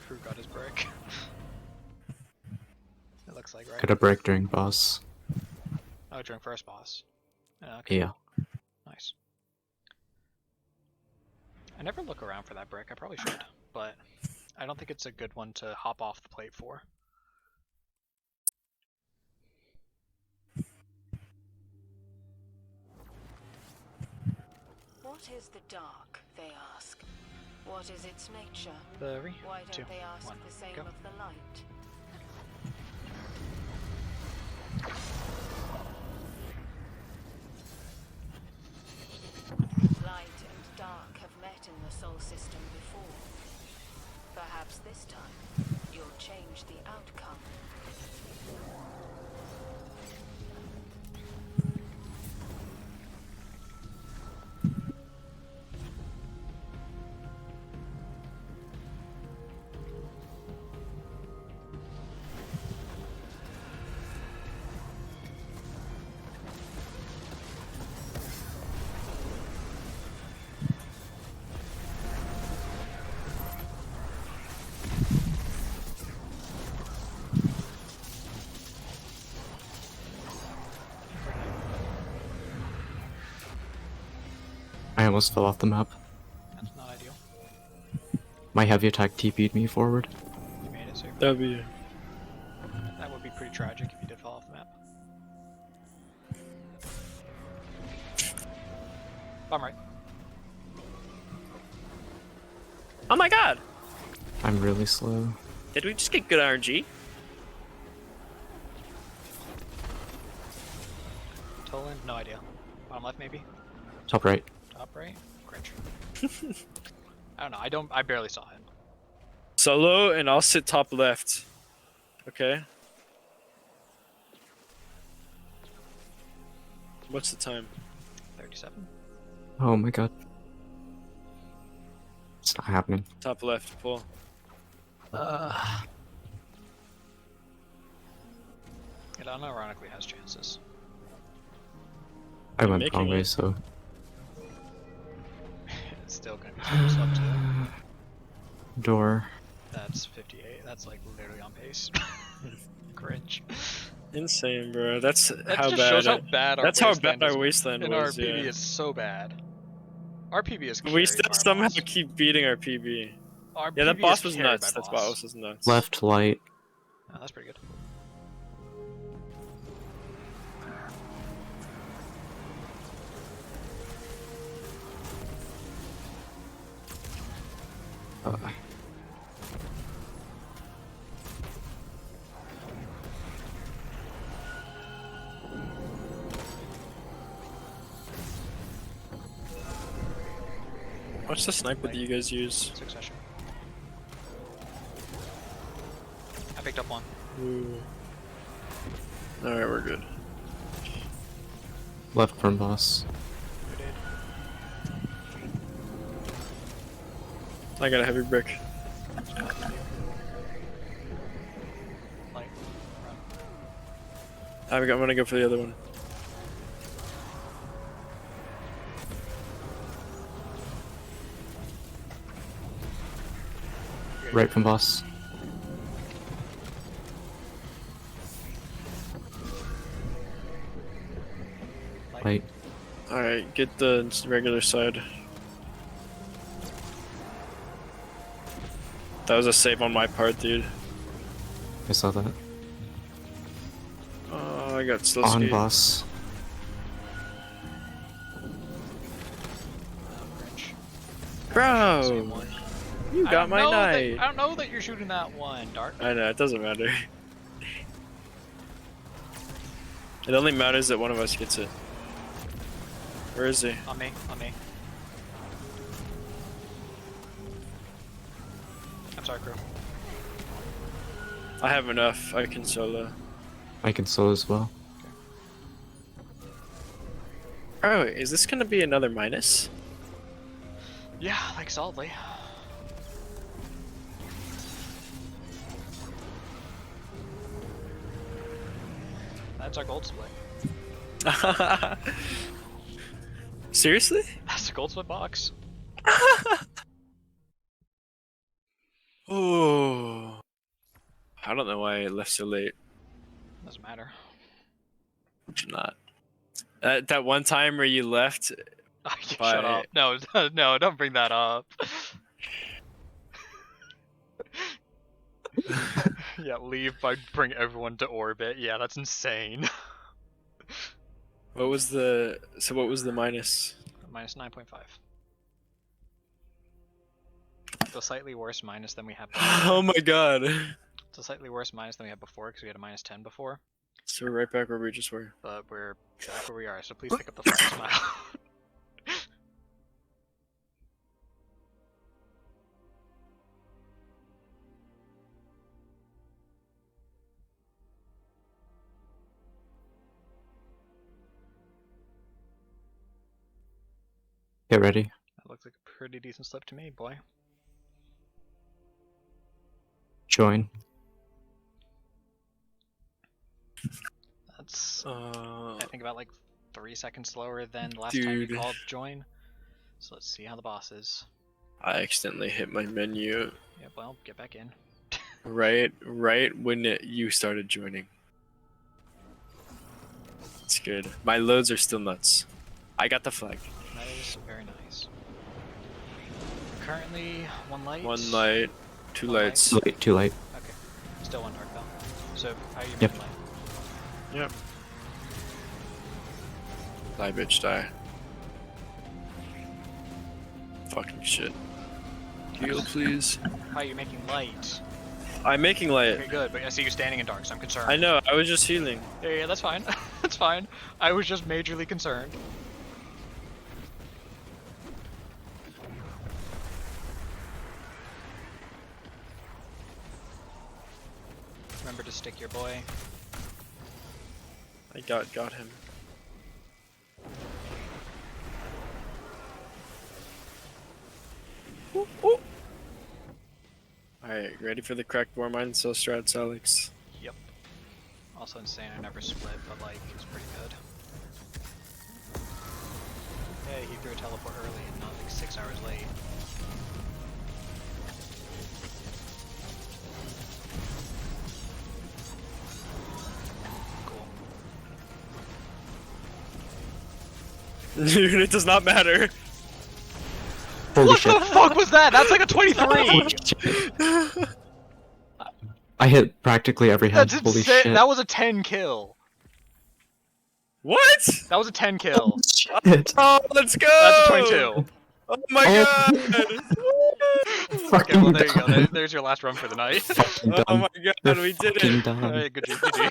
Crew got his break. It looks like, right? Got a break during boss. Oh, during first boss. Okay. Yeah. Nice. I never look around for that brick. I probably should, but I don't think it's a good one to hop off the plate for. What is the dark, they ask? What is its nature? 3, Why 2, don't they ask 1, the same go. of the light? Light and dark have met in the Sol system before. Perhaps this time, you'll change the outcome. I almost fell off the map. That's not ideal. My heavy attack TP'd me forward. You made it, sir. W. That would be pretty tragic if you did fall off the map. I'm right. Oh my god! I'm really slow. Did we just get good RNG? Toland? No idea. Bottom left, maybe? Top right. Top right? Cringe. I don't know. I barely saw him. Solo, and I'll sit top left. Okay. What's the time? 37. Oh my god. It's not happening. Top left, pull. It unironically has chances. I went the making wrong way, it. so... It's still gonna be super slow too. Door. That's 58. That's like literally on pace. Cringe. Insane, bro. That's That how just bad. shows how bad our That's how wasteland bad is. our wasteland And our was. PB Yeah. is so bad. Our PB is We carried still by our somehow boss. keep beating our PB. Our Yeah, that PB boss is was carried nuts. by That boss. boss was nuts. Left, light. Oh, that's pretty good. What's the sniper that you guys use? Succession. I picked up one. Ooh. Alright, we're good. Left from boss. Who did? I got a heavy brick. Light. Run. I'm gonna go for the other one. Right from boss. Light. Alright, get the regular side. That was a save on my part, dude. I saw that. Oh, I got still On skate. boss. Cringe. Same Bro! one. You got my knight! I don't know that you're shooting that one, Dark. I know, it doesn't matter. It only matters that one of us gets it. Where is he? On me, on me. I'm sorry, Crew. I have enough, I can solo. I can solo as well. Oh, is this gonna be another minus? Yeah, like solidly. That's our gold split. Seriously? That's a gold split box. Oh. I don't know why I left so late. Doesn't matter. It's not. That one time where you left. Shut up. No, no, don't bring that up. Yeah, leave by bring everyone to orbit. Yeah, that's insane. What was the minus? Minus 9.5. It's a slightly worse minus than we had before. Oh my god. It's a slightly worse minus than we had before because we had a minus 10 before. So we're right back where we just were. But we're back where we are, so please pick up the fucking smile. Get ready. That looks like a pretty decent slip to me, boy. Join. That's, I think, about like 3 seconds slower than the last time Dude. you called join. So let's see how the boss is. I accidentally hit my menu Yeah, well, get back in. right when you started joining. It's good. My loads are still nuts. I got the flag. That is very nice. Currently, one light. One light, two One lights. Too late. Too late. Okay. Still one dark bell. So, how are you Yep. making light? Yep. Die, bitch, die. Fucking shit. Heal, please. How are you making light? I'm making light. Okay, good, but I see you standing in dark, so I'm concerned. I know, I was just healing. Yeah, that's fine. That's fine. I was just majorly concerned. Remember to stick your boy. I got him. Alright, ready for the cracked bore mine cell strats, Alex? Yep. Also insane, I never split, but like, it's pretty good. Hey, he threw a teleport early and not like 6 hours late. Cool. Dude, it does not matter. Holy What shit. the fuck was that? That's like a 23! I hit practically every head. That's Holy insane! shit. That was a 10 kill! What? That was a 10 kill! Shit. Oh, let's go! That's a 22! Oh my Oh. god! Okay, Fucking well there you go. done. There's your last run for the night. Fucking Oh done. my god, They're we did fucking it! done. Alright, good GG.